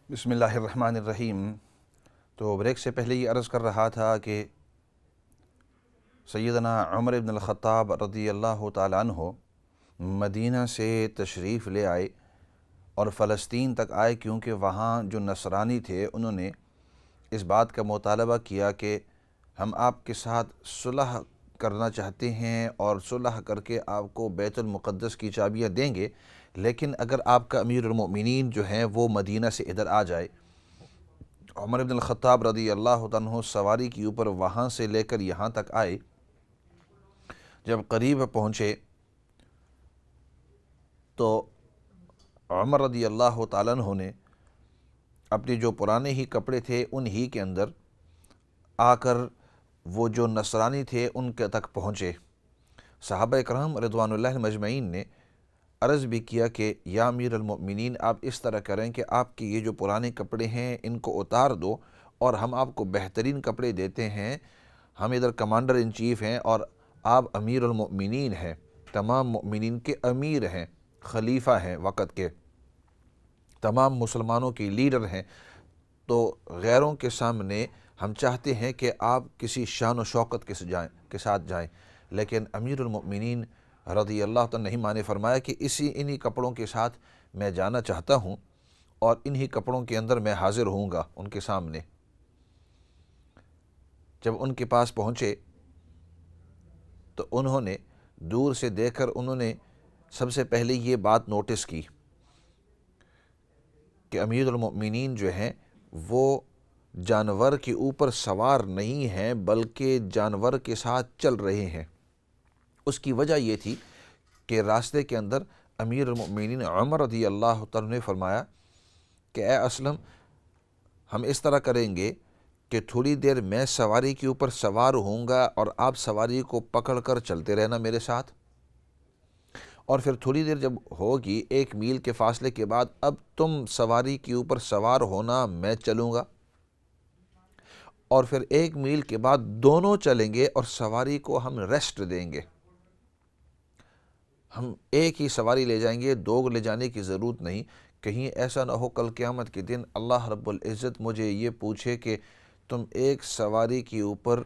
بسم اللہ الرحمن الرحیم۔ تو بریک سے پہلے یہ عرض کر رہا تھا کہ سیدنا عمر بن الخطاب رضی اللہ تعالیٰ عنہ مدینہ سے تشریف لے آئے اور فلسطین تک آئے، کیونکہ وہاں جو نصرانی تھے انہوں نے اس بات کا مطالبہ کیا کہ ہم آپ کے ساتھ صلح کرنا چاہتے ہیں اور صلح کر کے آپ کو بیت المقدس کی چابیاں دیں گے، لیکن اگر آپ کا امیر المؤمنین جو ہیں وہ مدینہ سے ادھر آ جائے۔ عمر بن الخطاب رضی اللہ عنہ سواری کے اوپر وہاں سے لے کر یہاں تک آئے۔ جب قریب پہنچے تو عمر رضی اللہ تعالیٰ عنہ نے اپنے جو پرانے ہی کپڑے تھے ان ہی کے اندر آ کر وہ جو نصرانی تھے ان کے تک پہنچے۔ صحابہ کرام رضوان اللہ مجمعین نے عرض بھی کیا کہ یا امیر المؤمنین، آپ اس طرح کریں کہ آپ کے یہ جو پرانے کپڑے ہیں ان کو اتار دو اور ہم آپ کو بہترین کپڑے دیتے ہیں۔ ہم ادھر کمانڈر ان چیف ہیں اور آپ امیر المؤمنین ہیں، تمام مؤمنین کے امیر ہیں، خلیفہ ہیں، وقت کے تمام مسلمانوں کے لیڈر ہیں، تو غیروں کے سامنے ہم چاہتے ہیں کہ آپ کسی شان و شوکت کے ساتھ جائیں، لیکن امیر المؤمنین رضی اللہ تعالیٰ نہیں مانے، فرمایا کہ انہی کپڑوں کے ساتھ میں جانا چاہتا ہوں اور انہی کپڑوں کے اندر میں حاضر ہوں گا ان کے سامنے۔ جب ان کے پاس پہنچے تو انہوں نے دور سے دیکھ کر انہوں نے سب سے پہلے یہ بات نوٹس کی کہ امیر المؤمنین جو ہیں وہ جانور کے اوپر سوار نہیں ہیں بلکہ جانور کے ساتھ چل رہے ہیں۔ اس کی وجہ یہ تھی کہ راستے کے اندر امیر المؤمنین عمر رضی اللہ تعالیٰ نے فرمایا کہ اے اسلم، ہم اس طرح کریں گے کہ تھوڑی دیر میں سواری کے اوپر سوار ہوں گا اور آپ سواری کو پکڑ کر چلتے رہنا میرے ساتھ، اور پھر تھوڑی دیر جب ہوگی 1 میل کے فاصلے کے بعد اب تم سواری کے اوپر سوار ہونا، میں چلوں گا، اور پھر 1 میل کے بعد دونوں چلیں گے اور سواری کو ہم ریسٹ دیں گے۔ ہم ایک ہی سواری لے جائیں گے، 2 لے جانے کی ضرورت نہیں، کہیں ایسا نہ ہو کل قیامت کے دن اللہ رب العزت مجھے یہ پوچھے کہ تم ایک سواری کے اوپر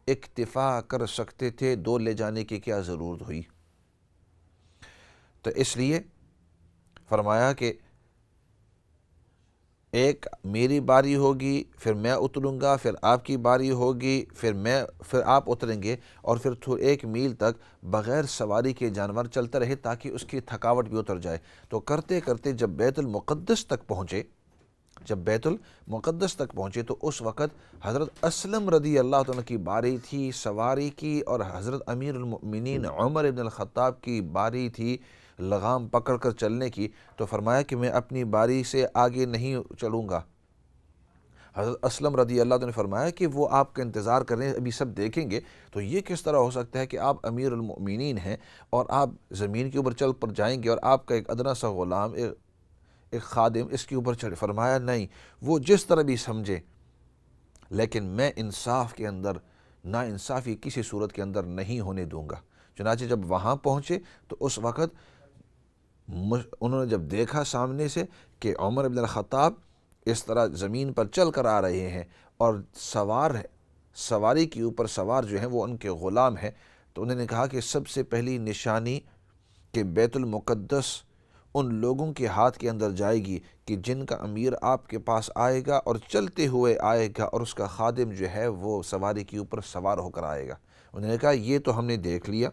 اکتفا کر سکتے تھے، 2 لے جانے کی کیا ضرورت ہوئی؟ تو اس لیے فرمایا کہ ایک میری باری ہوگی، پھر میں اتروں گا، پھر آپ کی باری ہوگی، پھر آپ اتریں گے، اور پھر 1 میل تک بغیر سواری کے جانور چلتا رہے تاکہ اس کی تھکاوٹ بھی اتر جائے۔ تو کرتے کرتے جب بیت المقدس تک پہنچے تو اس وقت حضرت اسلم رضی اللہ عنہ کی باری تھی سواری کی، اور حضرت امیر المؤمنین عمر بن الخطاب کی باری تھی لگام پکڑ کر چلنے کی۔ تو فرمایا کہ میں اپنی باری سے آگے نہیں چلوں گا۔ حضرت اسلم رضی اللہ عنہ نے فرمایا کہ وہ آپ کا انتظار کر رہے ہیں، ابھی سب دیکھیں گے، تو یہ کس طرح ہو سکتا ہے کہ آپ امیر المؤمنین ہیں اور آپ زمین کے اوپر چل پر جائیں گے اور آپ کا ایک ادنا سا غلام، ایک خادم اس کے اوپر چڑھے؟ فرمایا نہیں، وہ جس طرح بھی سمجھے، لیکن میں انصاف کے اندر نا انصافی کسی صورت کے اندر نہیں ہونے دوں گا۔ چنانچہ جب وہاں پہنچے تو اس وقت انہوں نے جب دیکھا سامنے سے کہ عمر بن الخطاب اس طرح زمین پر چل کر آ رہے ہیں اور سواری کے اوپر سوار جو ہیں وہ ان کے غلام ہیں، تو انہوں نے کہا کہ سب سے پہلی نشانی کہ بیت المقدس ان لوگوں کے ہاتھ کے اندر جائے گی کہ جن کا امیر آپ کے پاس آئے گا اور چلتے ہوئے آئے گا اور اس کا خادم جو ہے وہ سواری کے اوپر سوار ہو کر آئے گا۔ انہوں نے کہا یہ تو ہم نے دیکھ لیا،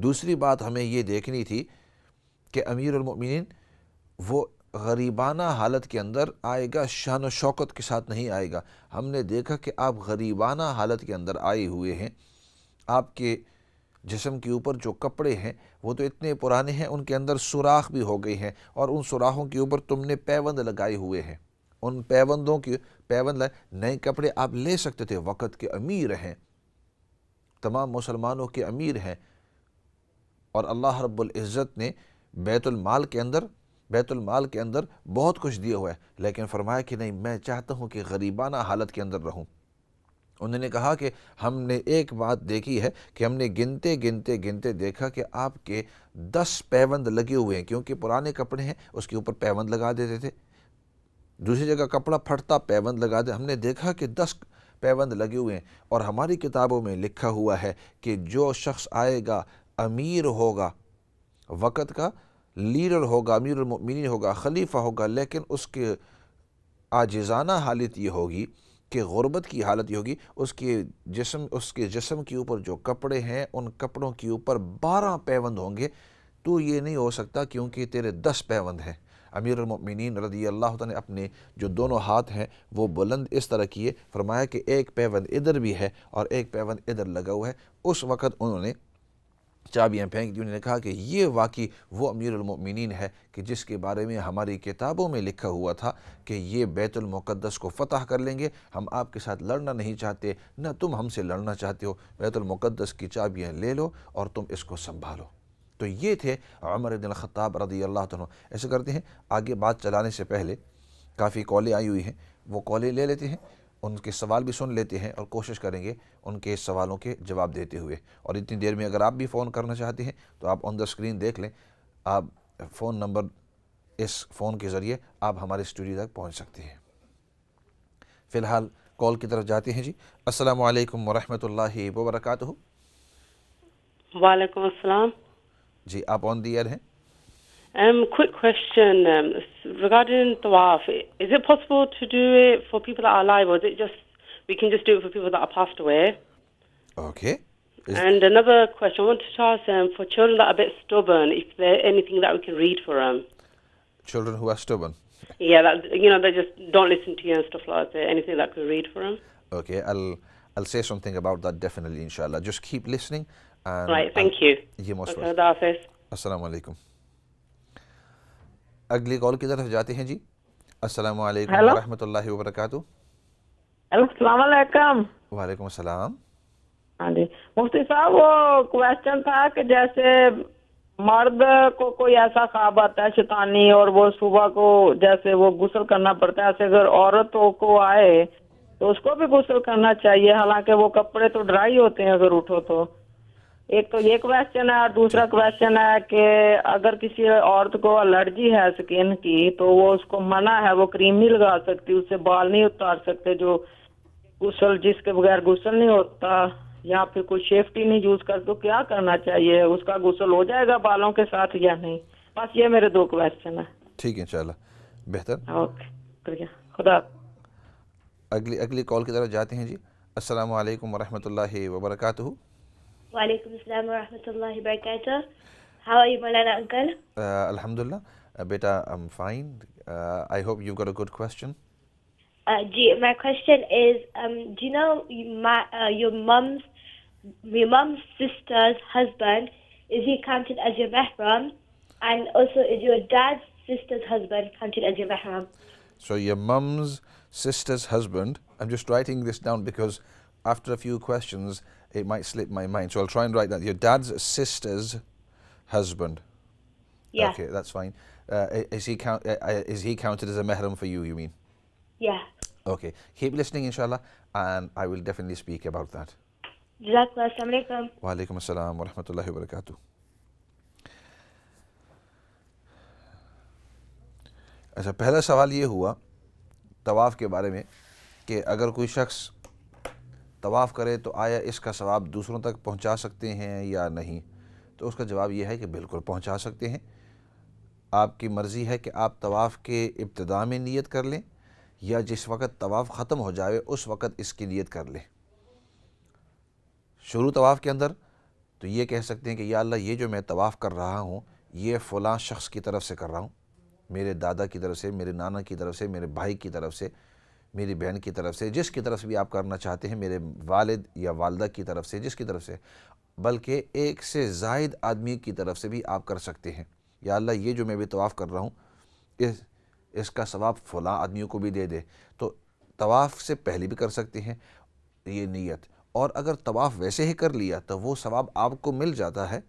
دوسری بات ہمیں یہ دیکھنی تھی کہ امیر المؤمنین وہ غریبانہ حالت کے اندر آئے گا، شان و شوکت کے ساتھ نہیں آئے گا۔ ہم نے دیکھا کہ آپ غریبانہ حالت کے اندر آئے ہوئے ہیں، آپ کے جسم کے اوپر جو کپڑے ہیں وہ تو اتنے پرانے ہیں، ان کے اندر سوراخ بھی ہو گئی ہیں، اور ان سوراخوں کے اوپر تم نے پیوند لگائے ہوئے ہیں۔ ان پیوندوں کی نئے کپڑے آپ لے سکتے تھے، وقت کے امیر ہیں، تمام مسلمانوں کے امیر ہیں، اور اللہ رب العزت نے بیت المال کے اندر بہت کچھ دیا ہوا ہے، لیکن فرمایا کہ نہیں، میں چاہتا ہوں کہ غریبانہ حالت کے اندر رہوں۔ انہوں نے کہا کہ ہم نے ایک بات دیکھی ہے کہ ہم نے گنتے دیکھا کہ آپ کے 10 پیوند لگے ہوئے ہیں، کیونکہ پرانے کپڑے ہیں اس کے اوپر پیوند لگا دیتے تھے، دوسری جگہ کپڑا پھٹتا پیوند لگا دے. ہم نے دیکھا کہ 10 پیوند لگے ہوئے ہیں، اور ہماری کتابوں میں لکھا ہوا ہے کہ جو شخص آئے گا امیر ہوگا، وقت کا لیڈر ہوگا، امیر المؤمنین ہوگا، خلیفہ ہوگا، لیکن اس کے عاجزانہ حالت یہ ہوگی کہ غربت کی حالت یہ ہوگی، اس کے جسم کے اوپر جو کپڑے ہیں ان کپڑوں کے اوپر 12 پیوند ہوں گے. تو یہ نہیں ہو سکتا کیونکہ تیرے 10 پیوند ہیں. امیر المؤمنین رضی اللہ تعالیٰ نے اپنے جو دونوں ہاتھ ہیں وہ بلند اس طرح کیے، فرمایا کہ ایک پیوند ادھر بھی ہے اور ایک پیوند ادھر لگا ہوا ہے. اس وقت انہوں نے چابیاں پھینک دی. انہوں نے کہا کہ یہ واقعی وہ امیر المؤمنین ہے کہ جس کے بارے میں ہماری کتابوں میں لکھا ہوا تھا کہ یہ بیت المقدس کو فتح کر لیں گے. ہم آپ کے ساتھ لڑنا نہیں چاہتے، نہ تم ہم سے لڑنا چاہتے ہو. بیت المقدس کی چابیاں لے لو اور تم اس کو سنبھالو. تو یہ تھے عمر بن الخطاب رضی اللہ عنہ. ایسے کرتے ہیں، آگے بات چلانے سے پہلے کافی کالیں آئی ہوئی ہیں، وہ کالیں لے لیتے ہیں، ان کے سوال بھی سن لیتے ہیں اور کوشش کریں گے ان کے سوالوں کے جواب دیتے ہوئے. اور اتنی دیر میں اگر آپ بھی فون کرنا چاہتے ہیں تو آپ آن دا اسکرین دیکھ لیں، آپ فون نمبر، اس فون کے ذریعے آپ ہمارے اسٹوڈیو تک پہنچ سکتے ہیں. فی الحال کال کی طرف جاتے ہیں. جی السلام علیکم ورحمۃ اللہ وبرکاتہ. وعلیکم السلام. جی آپ آن دی ایئر ہیں. Quick question regarding tawaf. Is it possible to do it for people that are alive, or is it just we can just do it for people that are passed away? Okay. And another question I wanted to ask, for children that are a bit stubborn, if there anything that we can read for them? Children who are stubborn. Yeah, that, they just don't listen to you and stuff like that. Anything that could read for them? Okay, I'll say something about that definitely, inshallah. Just keep listening. And Right, thank you. یہ most Okay, Allah Hafiz. السلام علیکم. اگلی کال کی طرف جاتے ہیں. جی السلام علیکم ورحمۃ اللہ وبرکاتہ. السلام علیکم. وعلیکم السلام. ہاں جی مفتی صاحب، وہ کویسچن تھا کہ جیسے مرد کو کوئی ایسا خواب آتا ہے شیطانی اور وہ صبح کو جیسے وہ غسل کرنا پڑتا ہے، ایسے اگر عورتوں کو آئے تو اس کو بھی غسل کرنا چاہیے، حالانکہ وہ کپڑے تو ڈرائی ہوتے ہیں اگر اٹھو تو. ایک تو یہ کویسچن ہے، اور دوسرا کویسچن ہے کہ اگر کسی عورت کو الرجی ہے سکن کی تو وہ اس کو منع ہے، وہ کریم نہیں لگا سکتی، اس سے بال نہیں اتار سکتے، جو غسل جس کے بغیر غسل نہیں ہوتا، یا پھر کوئی سیفٹی نہیں یوز کر، تو کیا کرنا چاہیے؟ اس کا غسل ہو جائے گا بالوں کے ساتھ یا نہیں؟ بس یہ میرے 2 کویسچن ہیں. ٹھیک ہے انشاءاللہ، بہتر. اوکے شکریہ، خدا. اگلی کال کی طرف جاتے ہیں. جی السلام علیکم ورحمۃ اللہ وبرکاتہ. وعلیکم السلام ورحمۃ اللہ وبرکاتہ. How are you, Maulana uncle? Alhamdulillah. Beta, I'm fine. I hope you've got a good question. My question is, do you know your mum's sister's husband, is he counted as your mahram? And also, is your dad's sister's husband counted as your mahram? So your mum's sister's husband, I'm just writing this down because after a few questions it might slip my mind, so I'll try and write that. Your dad's sister's husband. Yeah. Okay, that's fine. Is he counted as a mahram for you mean? Yeah. Okay, keep listening inshallah, and I will definitely speak about that. Jazakallah. Assalamu alaikum. Wa alaikum assalam wa rahmatullahi wa barakatuh. اچھا، پہلا سوال یہ ہوا طواف کے بارے میں کہ اگر کوئی شخص طواف کرے تو آیا اس کا ثواب دوسروں تک پہنچا سکتے ہیں یا نہیں؟ تو اس کا جواب یہ ہے کہ بالکل پہنچا سکتے ہیں. آپ کی مرضی ہے کہ آپ طواف کے ابتدا میں نیت کر لیں یا جس وقت طواف ختم ہو جائے اس وقت اس کی نیت کر لیں. شروع طواف کے اندر تو یہ کہہ سکتے ہیں کہ یا اللہ یہ جو میں طواف کر رہا ہوں یہ فلاں شخص کی طرف سے کر رہا ہوں، میرے دادا کی طرف سے، میرے نانا کی طرف سے، میرے بھائی کی طرف سے، میری بہن کی طرف سے، جس کی طرف سے بھی آپ کرنا چاہتے ہیں، میرے والد یا والدہ کی طرف سے، جس کی طرف سے، بلکہ ایک سے زائد آدمی کی طرف سے بھی آپ کر سکتے ہیں. یا اللہ یہ جو میں بھی طواف کر رہا ہوں اس کا ثواب فلاں آدمیوں کو بھی دے دے. تو طواف سے پہلے بھی کر سکتے ہیں یہ نیت، اور اگر طواف ویسے ہی کر لیا تو وہ ثواب آپ کو مل جاتا ہے.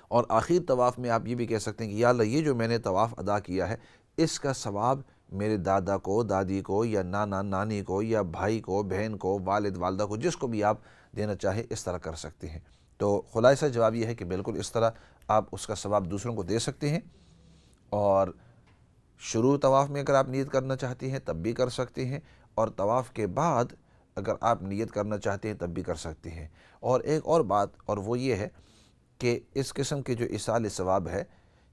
اور آخر طواف میں آپ یہ بھی کہہ سکتے ہیں کہ یا اللہ یہ جو میں نے طواف ادا کیا ہے اس کا ثواب میرے دادا کو، دادی کو، یا نانا نانی کو، یا بھائی کو، بہن کو، والد والدہ کو، جس کو بھی آپ دینا چاہیں اس طرح کر سکتے ہیں. تو خلاصہ جواب یہ ہے کہ بالکل اس طرح آپ اس کا ثواب دوسروں کو دے سکتے ہیں. اور شروع طواف میں اگر آپ نیت کرنا چاہتے ہیں تب بھی کر سکتے ہیں، اور طواف کے بعد اگر آپ نیت کرنا چاہتے ہیں تب بھی کر سکتے ہیں۔ اور ایک اور بات، اور وہ یہ ہے کہ اس قسم کے جو ایصال ثواب ہے،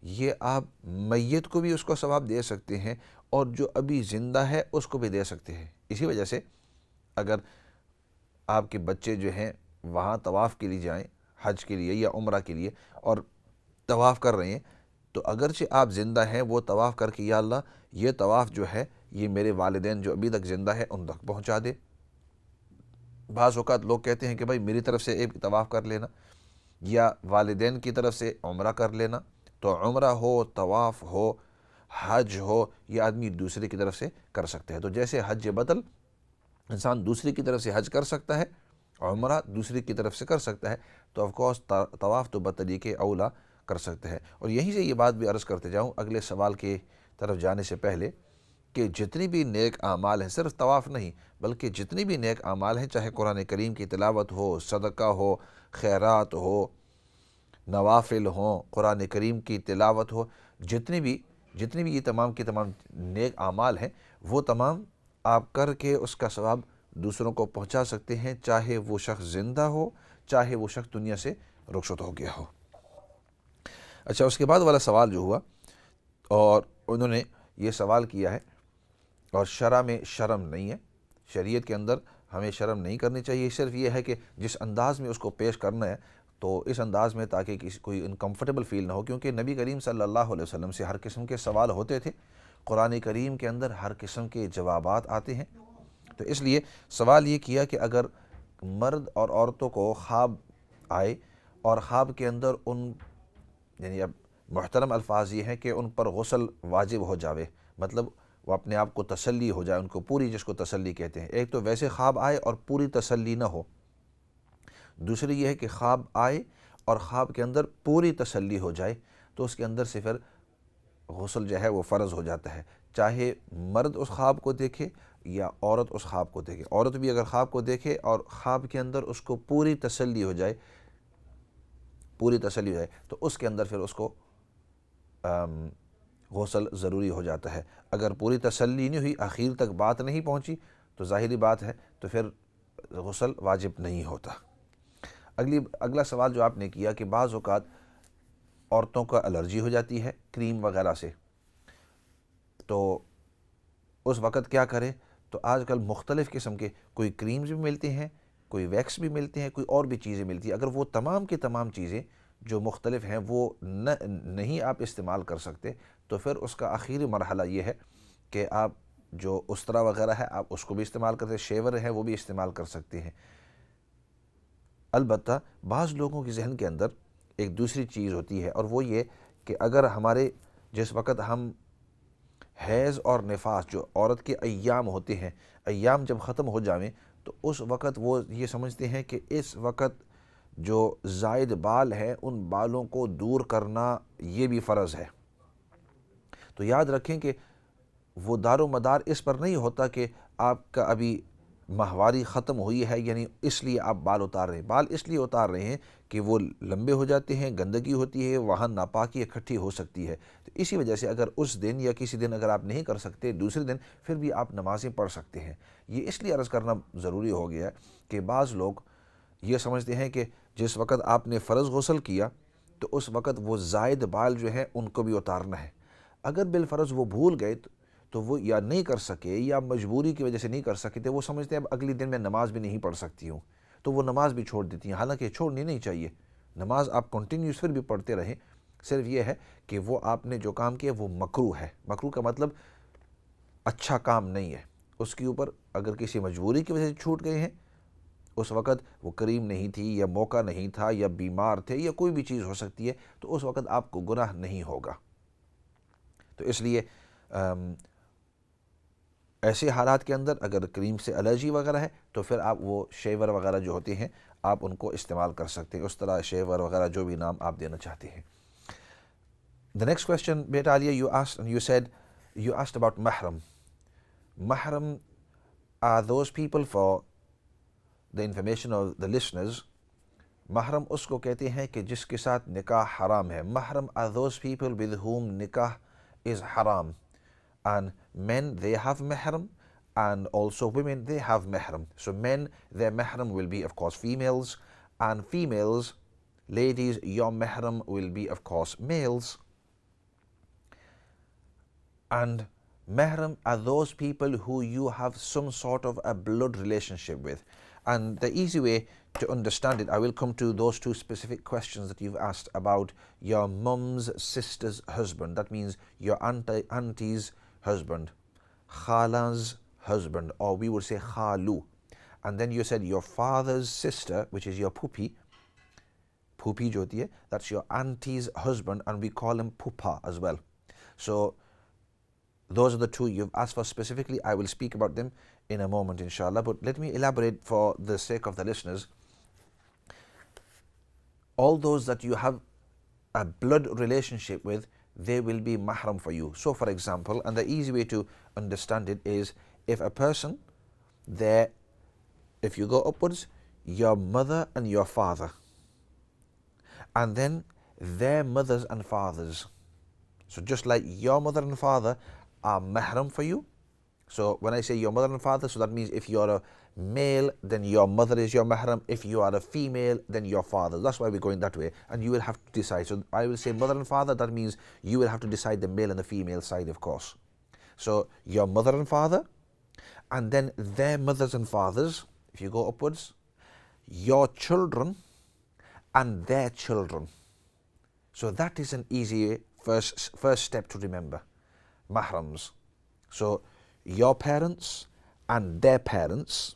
یہ آپ میت کو بھی اس کو ثواب دے سکتے ہیں اور جو ابھی زندہ ہے اس کو بھی دے سکتے ہیں۔ اسی وجہ سے اگر آپ کے بچے جو ہیں وہاں طواف کے لیے جائیں، حج کے لیے یا عمرہ کے لیے، اور طواف کر رہے ہیں، تو اگرچہ آپ زندہ ہیں وہ طواف کر کے یا اللہ یہ طواف جو ہے یہ میرے والدین جو ابھی تک زندہ ہے ان تک پہنچا دے۔ بعض اوقات لوگ کہتے ہیں کہ بھائی میری طرف سے ایک طواف کر لینا یا والدین کی طرف سے عمرہ کر لینا، تو عمرہ ہو، طواف ہو، حج ہو، یہ آدمی دوسرے کی طرف سے کر سکتے ہیں۔ تو جیسے حج بدل انسان دوسری کی طرف سے حج کر سکتا ہے، عمرہ دوسری کی طرف سے کر سکتا ہے، تو آف کورس طواف تو بطریق اولا کر سکتا ہے۔ اور یہیں سے یہ بات بھی عرض کرتے جاؤں اگلے سوال کی طرف جانے سے پہلے، کہ جتنی بھی نیک اعمال ہیں، صرف طواف نہیں بلکہ جتنی بھی نیک اعمال ہیں، چاہے قرآن کریم کی تلاوت ہو، صدقہ ہو، خیرات ہو، نوافل ہوں، قرآن کریم کی تلاوت ہو، جتنی بھی یہ تمام کی تمام نیک اعمال ہیں، وہ تمام آپ کر کے اس کا ثواب دوسروں کو پہنچا سکتے ہیں، چاہے وہ شخص زندہ ہو، چاہے وہ شخص دنیا سے رخصت ہو گیا ہو۔ اچھا، اس کے بعد والا سوال جو ہوا، اور انہوں نے یہ سوال کیا ہے، اور شرع میں شرم نہیں ہے، شریعت کے اندر ہمیں شرم نہیں کرنی چاہیے، صرف یہ ہے کہ جس انداز میں اس کو پیش کرنا ہے تو اس انداز میں، تاکہ کوئی انکمفرٹیبل فیل نہ ہو، کیونکہ نبی کریم صلی اللہ علیہ وسلم سے ہر قسم کے سوال ہوتے تھے، قرآن کریم کے اندر ہر قسم کے جوابات آتے ہیں۔ تو اس لیے سوال یہ کیا کہ اگر مرد اور عورتوں کو خواب آئے اور خواب کے اندر یعنی اب محترم الفاظ یہ ہیں کہ ان پر غسل واجب ہو جاوے، مطلب وہ اپنے آپ کو تسلی ہو جائے، ان کو پوری، جس کو تسلی کہتے ہیں۔ ایک تو ویسے خواب آئے اور پوری تسلی نہ ہو، دوسری یہ ہے کہ خواب آئے اور خواب کے اندر پوری تسلی ہو جائے، تو اس کے اندر سے پھر غسل جو ہے وہ فرض ہو جاتا ہے، چاہے مرد اس خواب کو دیکھے یا عورت اس خواب کو دیکھے۔ عورت بھی اگر خواب کو دیکھے اور خواب کے اندر اس کو پوری تسلی ہو جائے تو اس کے اندر پھر اس کو غسل ضروری ہو جاتا ہے۔ اگر پوری تسلی نہیں ہوئی، آخر تک بات نہیں پہنچی، تو ظاہری بات ہے تو پھر غسل واجب نہیں ہوتا۔ اگلا سوال جو آپ نے کیا کہ بعض اوقات عورتوں کا الرجی ہو جاتی ہے کریم وغیرہ سے، تو اس وقت کیا کرے؟ تو آج کل مختلف قسم کے کوئی کریمز بھی ملتے ہیں، کوئی ویکس بھی ملتے ہیں، کوئی اور بھی چیزیں ملتی ہیں۔ اگر وہ تمام کی تمام چیزیں جو مختلف ہیں وہ نہیں آپ استعمال کر سکتے، تو پھر اس کا آخری مرحلہ یہ ہے کہ آپ جو استرا وغیرہ ہے آپ اس کو بھی استعمال کرتے ہیں، شیور ہے وہ بھی استعمال کر سکتے ہیں۔ البتہ بعض لوگوں کے ذہن کے اندر ایک دوسری چیز ہوتی ہے، اور وہ یہ کہ اگر ہمارے جس وقت ہم حیض اور نفاس، جو عورت کے ایام ہوتے ہیں، ایام جب ختم ہو جائیں تو اس وقت وہ یہ سمجھتے ہیں کہ اس وقت جو زائد بال ہیں ان بالوں کو دور کرنا یہ بھی فرض ہے۔ تو یاد رکھیں کہ وہ دار و مدار اس پر نہیں ہوتا کہ آپ کا ابھی ماہواری ختم ہوئی ہے یعنی اس لیے آپ بال اتار رہے ہیں۔ بال اس لیے اتار رہے ہیں کہ وہ لمبے ہو جاتے ہیں، گندگی ہوتی ہے، وہاں ناپاکی اکٹھی ہو سکتی ہے، تو اسی وجہ سے اگر اس دن یا کسی دن اگر آپ نہیں کر سکتے، دوسرے دن پھر بھی آپ نمازیں پڑھ سکتے ہیں۔ یہ اس لیے عرض کرنا ضروری ہو گیا ہے کہ بعض لوگ یہ سمجھتے ہیں کہ جس وقت آپ نے فرض غسل کیا تو اس وقت وہ زائد بال جو ہیں ان کو بھی اتارنا ہے۔ اگر بالفرض وہ بھول گئے تو وہ یا نہیں کر سکے یا مجبوری کی وجہ سے نہیں کر سکے تھے، وہ سمجھتے ہیں اب اگلی دن میں نماز بھی نہیں پڑھ سکتی ہوں، تو وہ نماز بھی چھوڑ دیتی ہیں، حالانکہ چھوڑنی نہیں چاہیے۔ نماز آپ کنٹینیوس پھر بھی پڑھتے رہیں، صرف یہ ہے کہ وہ آپ نے جو کام کیا وہ مکروہ ہے۔ مکروہ کا مطلب اچھا کام نہیں ہے، اس کے اوپر اگر کسی مجبوری کی وجہ سے چھوٹ گئے ہیں، اس وقت وہ کریم نہیں تھی یا موقع نہیں تھا یا بیمار تھے یا کوئی بھی چیز ہو سکتی ہے، تو اس وقت آپ کو گناہ نہیں ہوگا۔ تو اس لیے ایسے حالات کے اندر اگر کریم سے الرجی وغیرہ ہے تو پھر آپ وہ شیور وغیرہ جو ہوتے ہیں آپ ان کو استعمال کر سکتے ہیں، اس طرح شیور وغیرہ جو بھی نام آپ دینا چاہتے ہیں۔ The next question, Beta Alia, you asked about mahram. Mahram are those people, for the information of the listeners, محرم اس کو کہتے ہیں کہ جس کے ساتھ نکاح حرام ہے۔ محرم are those people with whom nikah is haram. And men, they have mahram, and also women, they have mahram. So men, their mahram will be of course females, and females, ladies, your mahram will be of course males. And mahram are those people who you have some sort of a blood relationship with. And the easy way to understand it, I will come to those two specific questions that you've asked about your mum's sister's husband. That means your auntie's husband, khala's husband, or we would say khalu. And then you said your father's sister, which is your pupi jo hoti hai, that's your auntie's husband, and we call him pupa as well. So those are the two you've asked for specifically. I will speak about them in a moment, inshallah. But let me elaborate for the sake of the listeners. All those that you have a blood relationship with, they will be mahram for you. So, for example, and the easy way to understand it is if a person there, if you go upwards, your mother and your father, and then their mothers and fathers. So, just like your mother and father are mahram for you. So when I say your mother and father, so that means if you're a male, then your mother is your mahram. If you are a female, then your father. That's why we're going that way, and you will have to decide. So I will say mother and father, that means you will have to decide the male and the female side, of course. So your mother and father, and then their mothers and fathers, if you go upwards, your children and their children. So that is an easy first step to remember. Mahrams. So your parents and their parents.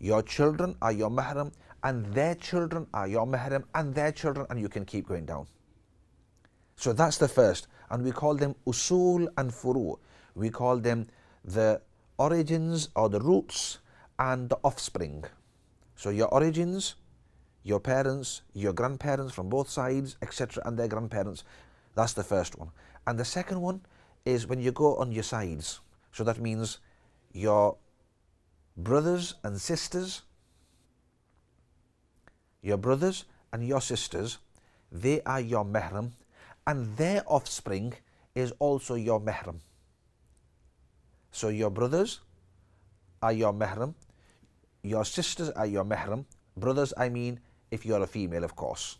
your children are your mahram, and their children are your mahram, and their children, and you can keep going down. So that's the first, and we call them usul and furu. We call them the origins or the roots and the offspring. So your origins, your parents, your grandparents from both sides, etc., and their grandparents. That's the first one. And the second one is when you go on your sides. So that means your brothers and sisters, your brothers and your sisters, they are your mahram, and their offspring is also your mahram. So your brothers are your mahram, your sisters are your mahram. Brothers, I mean if you're a female, of course,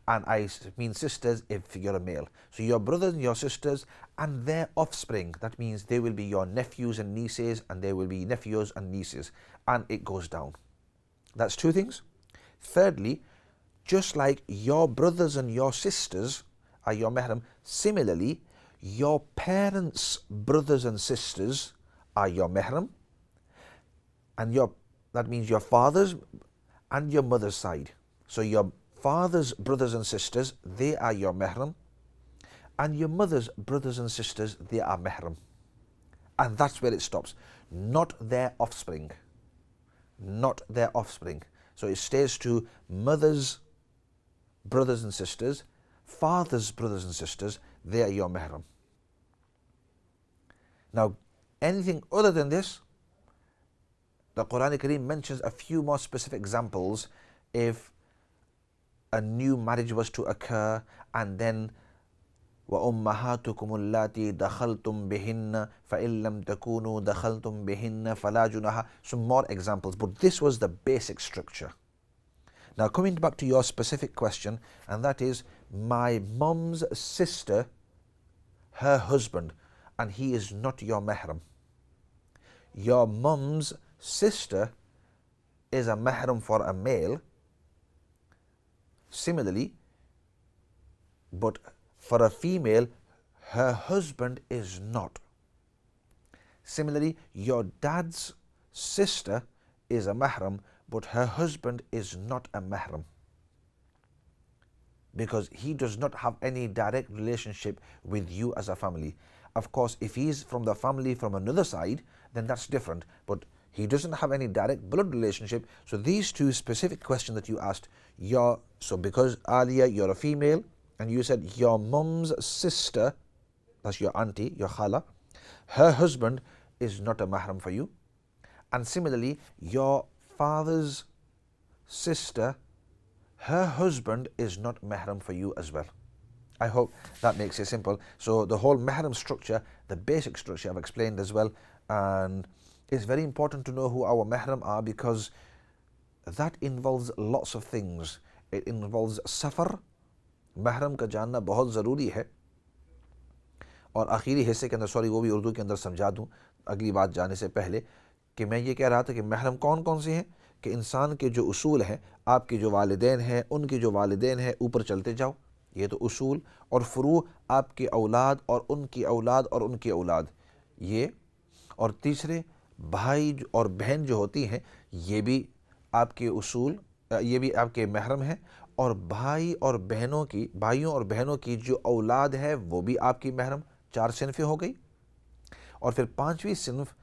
and I mean sisters if you're a male. So your brothers and your sisters and their offspring, that means they will be your nephews and nieces, and they will be nephews and nieces, and it goes down. That's two things. Thirdly, just like your brothers and your sisters are your mahram, similarly your parents' brothers and sisters are your mahram, and that means your father's and your mother's side. So your father's brothers and sisters, they are your mahram, and your mother's brothers and sisters, they are mahram. And that's where it stops. Not their offspring. Not their offspring. So it stays to mother's brothers and sisters, father's brothers and sisters, they are your mahram. Now, anything other than this, the Quran Kareem mentions a few more specific examples if a new marriage was to occur, and then وَأُمَّهَاتُكُمُ اللَّاتِي دَخَلْتُمْ بِهِنَّ فَإِن لَمْ تَكُونُوا دَخَلْتُمْ بِهِنَّ فَلَا جُنَاحَ. Some more examples, but this was the basic structure. Now coming back to your specific question, and that is my mum's sister, her husband, and he is not your mahram. Your mum's sister is a mahram for a male. Similarly, but for a female, her husband is not. Similarly, your dad's sister is a mahram, but her husband is not a mahram, because he does not have any direct relationship with you as a family. Of course, if he's from the family from another side, then that's different, but he doesn't have any direct blood relationship. So these two specific questions that you asked, so because Alia, you're a female, and you said your mum's sister, that's your auntie, your khala, her husband is not a mahram for you. And similarly, your father's sister, her husband is not mahram for you as well. I hope that makes it simple. So the whole mahram structure, the basic structure I've explained as well, and it's very important to know who our mahram are, because that involves lots of things. It involves safar. محرم کا جاننا بہت ضروری ہے. اور آخری حصے کے اندر sorry وہ بھی اردو کے اندر سمجھا دوں اگلی بات جانے سے پہلے کہ میں یہ کہہ رہا تھا کہ محرم کون کون سے ہیں, کہ انسان کے جو اصول ہیں, آپ کے جو والدین ہیں, ان کے جو والدین ہیں, اوپر چلتے جاؤ, یہ تو اصول, اور فروع آپ کے اولاد اور ان کی اولاد اور ان کی اولاد, یہ, اور تیسرے بھائی اور بہن جو ہوتی ہیں یہ بھی آپ کے اصول, یہ بھی آپ کے محرم ہیں, اور بھائی اور بہنوں کی, بھائیوں اور بہنوں کی جو اولاد ہے وہ بھی آپ کی محرم. 4 صنفیں ہو گئی. اور پھر 5ویں صنف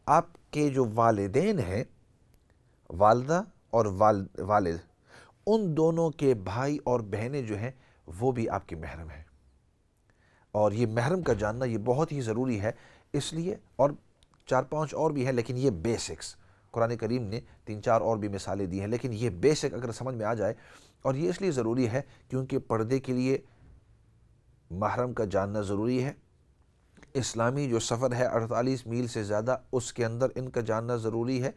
آپ کے جو والدین ہیں, والدہ اور والد, ان دونوں کے بھائی اور بہنیں جو ہیں وہ بھی آپ کے محرم ہیں. اور یہ محرم کا جاننا یہ بہت ہی ضروری ہے, اس لیے, اور 4-5 اور بھی ہیں لیکن یہ بیسکس, قرآن کریم نے 3-4 اور بھی مثالیں دی ہیں, لیکن یہ بیسک اگر سمجھ میں آ جائے, اور یہ اس لیے ضروری ہے کیونکہ پردے کے لیے محرم کا جاننا ضروری ہے. اسلامی جو سفر ہے 48 میل سے زیادہ, اس کے اندر ان کا جاننا ضروری ہے.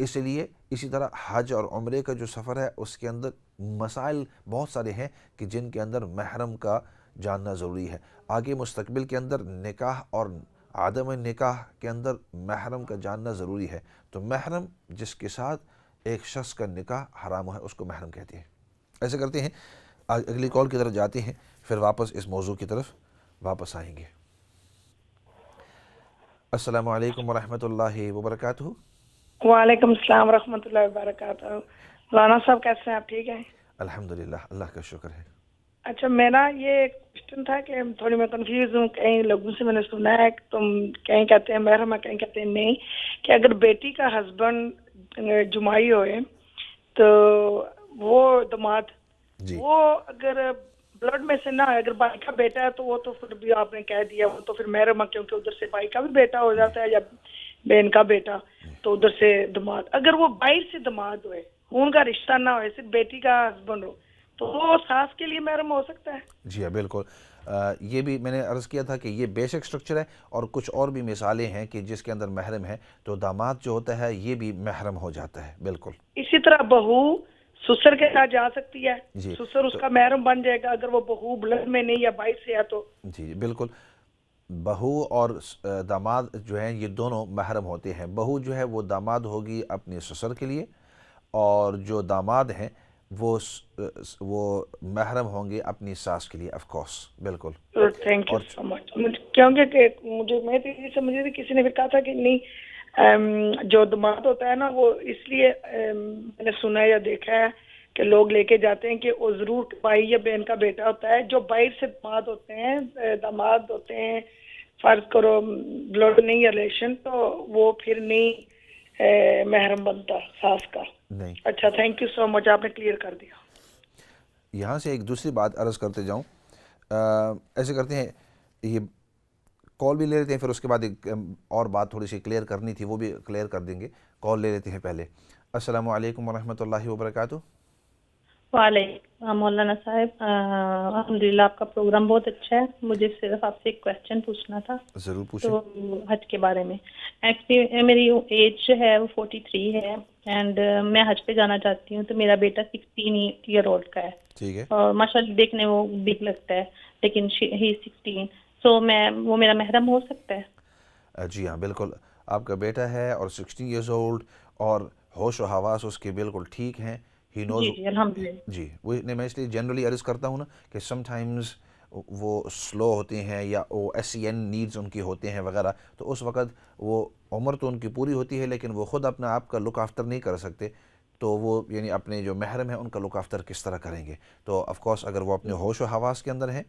اس لیے اسی طرح حج اور عمرے کا جو سفر ہے اس کے اندر مسائل بہت سارے ہیں کہ جن کے اندر محرم کا جاننا ضروری ہے. آگے مستقبل کے اندر نکاح اور عدم نکاح کے اندر محرم کا جاننا ضروری ہے. تو محرم جس کے ساتھ ایک شخص کا نکاح حرام ہے اس کو محرم کہتے ہیں. ایسے کرتے ہیں, اگلی کال کی طرف جاتے ہیں, پھر واپس اس موضوع کی طرف واپس آئیں گے. السلام علیکم ورحمۃ اللہ وبرکاتہ. وعلیکم السلام ورحمۃ اللہ وبرکاتہ. رانا صاحب کیسے ہیں آپ؟ ٹھیک ہیں الحمدللہ, اللہ کا شکر ہے. اچھا, میرا یہ کوشچن تھا کہ تھوڑی میں کنفیوز ہوں. کئی لوگوں سے میں نے سنا ہے کہ تم کہیں کہتے ہیں محرم, کہیں کہتے ہیں نہیں, کہ اگر بیٹی کا ہسبینڈ جمائی ہوئے تو وہ دماد, وہ اگر بلڈ میں سے نہ ہے, اگر بھائی کا بیٹا ہے تو وہ تو پھر بھی آپ نے کہہ دیا وہ تو پھر محرم ہے, کیونکہ ادھر سے بھائی کا بھی بیٹا ہو جاتا ہے یا بہن کا بیٹا, تو ادھر سے دماد. اگر وہ باہر سے دماد ہوئے, خون کا رشتہ نہ ہوئے, صرف بیٹی کا ہسبینڈ ہو, تو وہ ساس کے لیے محرم ہو سکتا ہے؟ جی ہاں بالکل. یہ بھی میں نے عرض کیا تھا کہ یہ بیسک سٹرکچر ہے, اور کچھ اور بھی مثالیں ہیں کہ جس کے اندر محرم ہے تو داماد جو ہوتا ہے یہ بھی محرم ہو جاتا ہے. بالکل اسی طرح بہو سسر کے ساتھ جا سکتی ہے, جی, سسر اس کا محرم بن جائے گا اگر وہ بہو بلڈ میں نہیں یا بائی سے ہے تو. جی بالکل, بہو اور داماد جو ہیں یہ دونوں محرم ہوتے ہیں. بہو جو ہے وہ داماد ہوگی اپنے سسر کے لیے, اور جو داماد ہیں وہ محرم ہوں گے اپنی ساس کے لیے. آف کورس بالکل. تھینک یو سو مچ. کیونکہ مجھے میں تو یہ سمجھ رہی تھی, کسی نے بھی کہا تھا کہ نہیں جو دماد ہوتا ہے نا وہ اس لیے میں نے سنا یا دیکھا ہے کہ لوگ لے کے جاتے ہیں کہ وہ ضرور بھائی یا بہن کا بیٹا ہوتا ہے. جو باہر سے دماد ہوتے ہیں, داماد ہوتے ہیں, فرض کرو بلڈ نہیں ریلیشن, تو وہ پھر نہیں محرم بنتا ساس کا. نہیں. اچھا, تھینک یو سو مچ, آپ نے کلیئر کر دیا. یہاں سے ایک دوسری بات عرض کرتے جاؤں. ایسے کرتے ہیں, یہ کال بھی لے لیتے ہیں, پھر اس کے بعد ایک اور بات تھوڑی سی کلیئر کرنی تھی وہ بھی کلیئر کر دیں گے. کال لے لیتے ہیں پہلے. السلام علیکم ورحمۃ اللہ وبرکاتہ. وعلیکم مولانا صاحب, الحمدللہ آپ کا پروگرام بہت اچھا ہے. مجھے صرف آپ سے ایک کویسچن پوچھنا تھا. ضرور پوچھیں. تو حج کے بارے میں. ایکچولی میری ایج جو ہے وہ 43 ہے, اینڈ میں حج پہ جانا چاہتی ہوں. تو میرا بیٹا 16 ایئر اولڈ کا ہے. ٹھیک ہے. اور ماشاء اللہ دیکھنے وہ بگ لگتا ہے, لیکن ہی 16. سو وہ میرا محرم ہو سکتا ہے؟ جی ہاں بالکل. آپ کا بیٹا ہے اور 16 ایئرز اولڈ, اور ہوش و حواس اس کے بالکل ٹھیک ہیں. ہی نوز. جی الحمدللہ. جی, میں اس لیے جنرلی عرض کرتا ہوں نا کہ سم ٹائمز وہ سلو ہوتے ہیں یا O S E N needs ان کی ہوتے ہیں وغیرہ، تو اس وقت وہ عمر تو ان کی پوری ہوتی ہے لیکن وہ خود اپنا آپ کا لک آفٹر نہیں کر سکتے، تو وہ یعنی اپنے جو محرم ہیں ان کا لک آفٹر کس طرح کریں گے؟ تو آف کورس اگر وہ اپنے ہوش و حواس کے اندر ہیں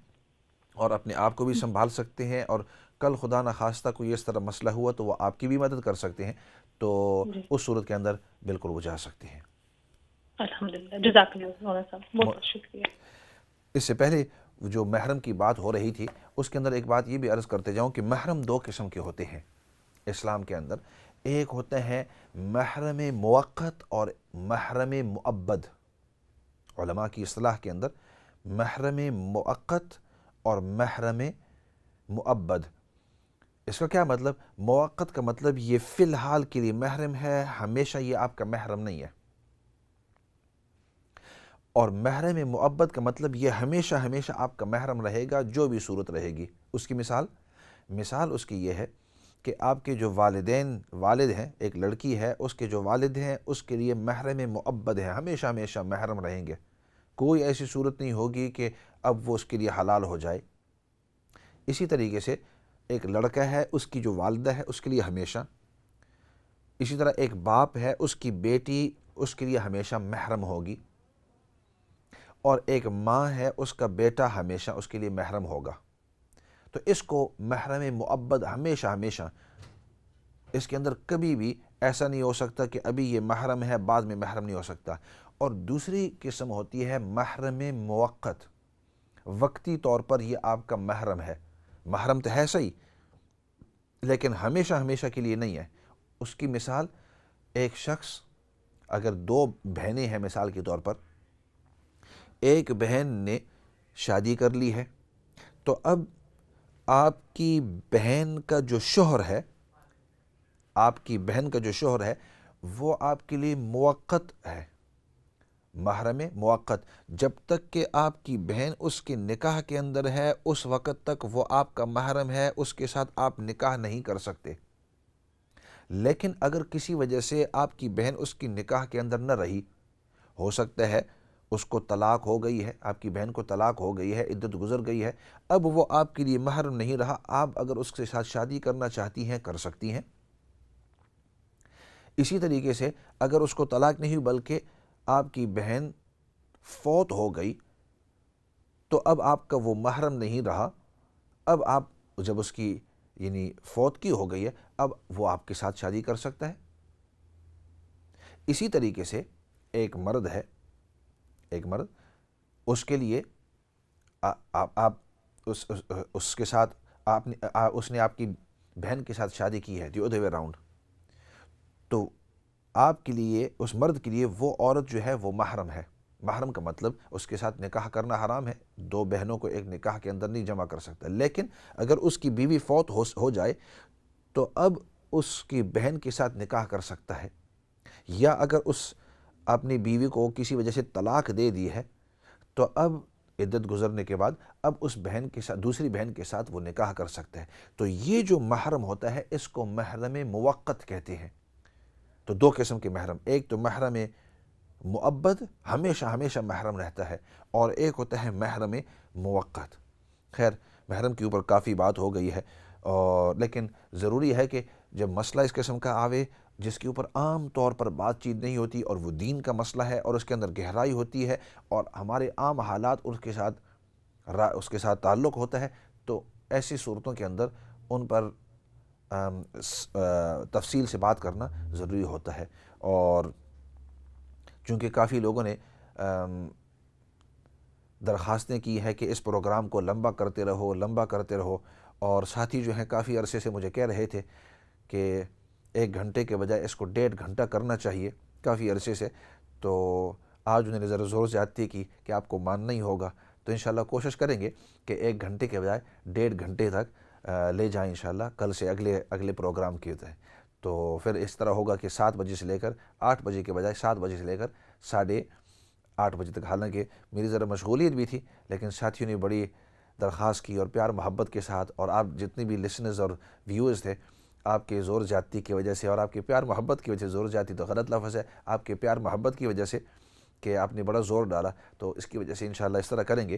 اور اپنے آپ کو بھی سنبھال سکتے ہیں، اور کل خدا نخواستہ کوئی اس طرح مسئلہ ہوا تو وہ آپ کی بھی مدد کر سکتے ہیں، تو اس صورت کے اندر بالکل وہ جا سکتے ہیں۔ الحمدللہ، جزاک اللہ مولانا صاحب، بہت بہت شکریہ۔ اس سے پہلے جو محرم کی بات ہو رہی تھی اس کے اندر ایک بات یہ بھی عرض کرتے جاؤں کہ محرم دو قسم کے ہوتے ہیں اسلام کے اندر۔ ایک ہوتا ہے محرم موقت اور محرم مؤبد۔ علماء کی اصطلاح کے اندر محرم موقت اور محرم مؤبد، اس کا کیا مطلب؟ موقت کا مطلب یہ فی الحال کے لیے محرم ہے، ہمیشہ یہ آپ کا محرم نہیں ہے، اور محرم مؤبد کا مطلب یہ ہمیشہ ہمیشہ آپ کا محرم رہے گا جو بھی صورت رہے گی۔ اس کی مثال اس کی یہ ہے کہ آپ کے جو والد ہیں، ایک لڑکی ہے، اس کے جو والد ہیں اس کے لیے محرم مؤبد ہیں، ہمیشہ ہمیشہ محرم رہیں گے، کوئی ایسی صورت نہیں ہوگی کہ اب وہ اس کے لیے حلال ہو جائے۔ اسی طریقے سے ایک لڑکا ہے، اس کی جو والدہ ہے اس کے لیے ہمیشہ، اسی طرح ایک باپ ہے، اس کی بیٹی اس کے لیے ہمیشہ محرم ہوگی، اور ایک ماں ہے، اس کا بیٹا ہمیشہ اس کے لیے محرم ہوگا۔ تو اس کو محرم مؤبد ہمیشہ ہمیشہ، اس کے اندر کبھی بھی ایسا نہیں ہو سکتا کہ ابھی یہ محرم ہے بعد میں محرم نہیں ہو سکتا۔ اور دوسری قسم ہوتی ہے محرم موقت، وقتی طور پر یہ آپ کا محرم ہے، محرم تو ہے صحیح لیکن ہمیشہ ہمیشہ کے لیے نہیں ہے۔ اس کی مثال، ایک شخص اگر دو بہنیں ہیں مثال کے طور پر، ایک بہن نے شادی کر لی ہے، تو اب آپ کی بہن کا جو شوہر ہے، وہ آپ کے لیے موقت ہے، محرم موقت۔ جب تک کہ آپ کی بہن اس کے نکاح کے اندر ہے اس وقت تک وہ آپ کا محرم ہے، اس کے ساتھ آپ نکاح نہیں کر سکتے۔ لیکن اگر کسی وجہ سے آپ کی بہن اس کی نکاح کے اندر نہ رہی، ہو سکتا ہے اس کو طلاق ہو گئی ہے، آپ کی بہن کو طلاق ہو گئی ہے، عدت گزر گئی ہے، اب وہ آپ کے لیے محرم نہیں رہا، آپ اگر اس کے ساتھ شادی کرنا چاہتی ہیں کر سکتی ہیں۔ اسی طریقے سے اگر اس کو طلاق نہیں ہوئی بلکہ آپ کی بہن فوت ہو گئی تو اب آپ کا وہ محرم نہیں رہا، اب آپ جب اس کی یعنی فوت کی ہو گئی ہے اب وہ آپ کے ساتھ شادی کر سکتا ہے۔ اسی طریقے سے ایک مرد ہے، اس کے لیے آپ اس کے ساتھ اس نے آپ کی بہن کے ساتھ شادی کی ہے، دی ادر وے راؤنڈ، تو آپ کے لیے، اس مرد کے لیے وہ عورت جو ہے وہ محرم ہے۔ محرم کا مطلب اس کے ساتھ نکاح کرنا حرام ہے، دو بہنوں کو ایک نکاح کے اندر نہیں جمع کر سکتا، لیکن اگر اس کی بیوی فوت ہو جائے تو اب اس کی بہن کے ساتھ نکاح کر سکتا ہے، یا اگر اس اپنی بیوی کو کسی وجہ سے طلاق دے دی ہے تو اب عدت گزرنے کے بعد اب اس بہن کے ساتھ، دوسری بہن کے ساتھ وہ نکاح کر سکتا ہے۔ تو یہ جو محرم ہوتا ہے اس کو محرم موقت کہتے ہیں۔ تو دو قسم کے محرم، ایک تو محرم مؤبد ہمیشہ ہمیشہ محرم رہتا ہے، اور ایک ہوتا ہے محرم موقت۔ خیر، محرم کے اوپر کافی بات ہو گئی ہے، اور لیکن ضروری ہے کہ جب مسئلہ اس قسم کا آوے جس کے اوپر عام طور پر بات چیت نہیں ہوتی اور وہ دین کا مسئلہ ہے اور اس کے اندر گہرائی ہوتی ہے اور ہمارے عام حالات اس کے ساتھ تعلق ہوتا ہے، تو ایسی صورتوں کے اندر ان پر تفصیل سے بات کرنا ضروری ہوتا ہے۔ اور چونکہ کافی لوگوں نے درخواستیں کی ہے کہ اس پروگرام کو لمبا کرتے رہو، اور ساتھی جو ہیں کافی عرصے سے مجھے کہہ رہے تھے کہ 1 گھنٹے کے بجائے اس کو 1.5 گھنٹہ کرنا چاہیے، کافی عرصے سے، تو آج انہوں نے ذرا زور زیادتی کی کہ آپ کو ماننا ہی ہوگا، تو انشاءاللہ کوشش کریں گے کہ 1 گھنٹے کے بجائے 1.5 گھنٹے تک لے جائیں انشاءاللہ، کل سے اگلے پروگرام کے تحت۔ تو پھر اس طرح ہوگا کہ 7 بجے سے لے کر 8 بجے کے بجائے 7 بجے سے لے کر 8:30 بجے تک، حالانکہ میری ذرا مشغولیت بھی تھی لیکن ساتھیوں نے بڑی درخواست کی اور پیار محبت کے ساتھ، اور آپ جتنے بھی لسنرز اور ویورز تھے، آپ کے زور زیادتی کی وجہ سے اور آپ کے پیار محبت کی وجہ سے، زور زیادتی تو غلط لفظ ہے، آپ کے پیار محبت کی وجہ سے کہ آپ نے بڑا زور ڈالا، تو اس کی وجہ سے انشاءاللہ اس طرح کریں گے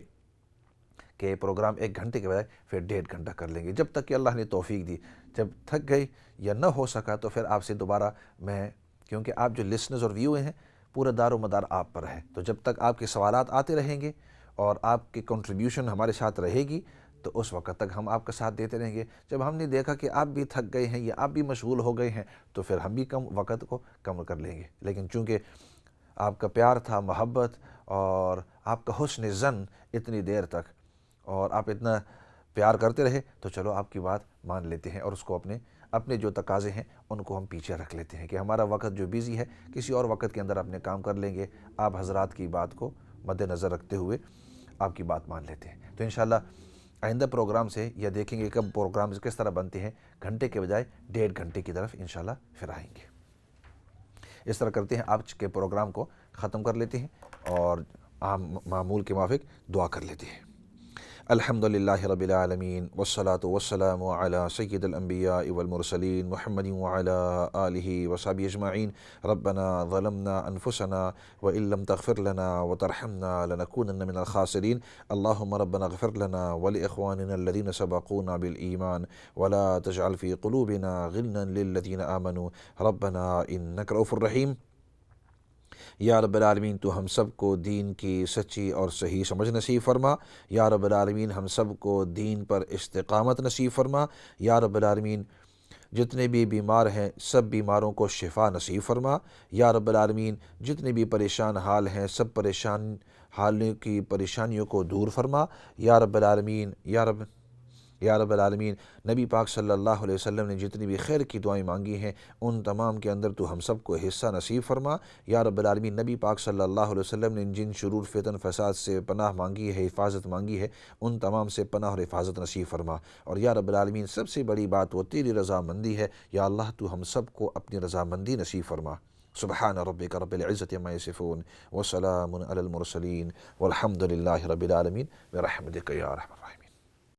کہ پروگرام 1 گھنٹے کے بجائے پھر 1.5 گھنٹہ کر لیں گے، جب تک کہ اللہ نے توفیق دی۔ جب تھک گئی یا نہ ہو سکا تو پھر آپ سے دوبارہ میں، کیونکہ آپ جو لسنرز اور ویو ہیں پورا دار و مدار آپ پر ہے، تو جب تک آپ کے سوالات آتے رہیں گے اور آپ کی کنٹریبیوشن ہمارے ساتھ رہے گی تو اس وقت تک ہم آپ کا ساتھ دیتے رہیں گے۔ جب ہم نے دیکھا کہ آپ بھی تھک گئے ہیں یا آپ بھی مشغول ہو گئے ہیں تو پھر ہم بھی وقت کو کم کر لیں گے، لیکن چونکہ آپ کا پیار تھا، محبت اور آپ کا حسن ظن اتنی دیر تک، اور آپ اتنا پیار کرتے رہے، تو چلو آپ کی بات مان لیتے ہیں اور اس کو اپنے جو تقاضے ہیں ان کو ہم پیچھے رکھ لیتے ہیں کہ ہمارا وقت جو بیزی ہے کسی اور وقت کے اندر اپنے کام کر لیں گے، آپ حضرات کی بات کو مد نظر رکھتے ہوئے آپ کی بات مان لیتے ہیں۔ تو انشاءاللہ آئندہ پروگرام سے یا دیکھیں گے کب پروگرامز کس طرح بنتے ہیں، گھنٹے کے بجائے 1.5 گھنٹے کی طرف انشاءاللہ پھر آئیں گے۔ اس طرح کرتے ہیں، آج کے پروگرام کو ختم کر لیتے ہیں اور معمول کے موافق دعا کر لیتے ہیں۔ الحمدللہ رب العالمین والصلاة والسلام علی سید الانبیاء والمرسلین محمد وعلی آلہ وصحبہ اجمعین۔ ربنا ظلمنا انفسنا وان لم تغفر لنا وترحمنا لنکونن من الخاسرین۔ اللہم ربنا اغفر لنا ولاخواننا الذین سبقونا بالایمان ولا تجعل فی قلوبنا غلا للذین آمنوا ربنا انک رؤوف رحیم۔ یا رب العالمین تو ہم سب کو دین کی سچی اور صحیح سمجھ نصیب فرما۔ یا رب العالمین ہم سب کو دین پر استقامت نصیب فرما۔ یا رب العالمین جتنے بھی بیمار ہیں سب بیماروں کو شفا نصیب فرما۔ یا رب العالمین جتنے بھی پریشان حال ہیں سب پریشان حالوں کی پریشانیوں کو دور فرما۔ یا رب العالمین یا رب العالمین نبی پاک صلی اللہ علیہ وسلم نے جتنی بھی خیر کی دعائیں مانگی ہیں ان تمام کے اندر تو ہم سب کو حصہ نصیب فرما۔ یا رب العالمین نبی پاک صلی اللہ علیہ وسلم نے جن شرور فتن فساد سے پناہ مانگی ہے، حفاظت مانگی ہے، ان تمام سے پناہ اور حفاظت نصیب فرما۔ اور یا رب العالمین سب سے بڑی بات وہ تیری رضامندی ہے، یا اللہ تو ہم سب کو اپنی رضامندی نصیب فرما۔ سبحان ربک رب العزت عما یصفون وسلام علی المرسلین والحمد للہ رب العالمین برحمتک یا ارحم الراحمین۔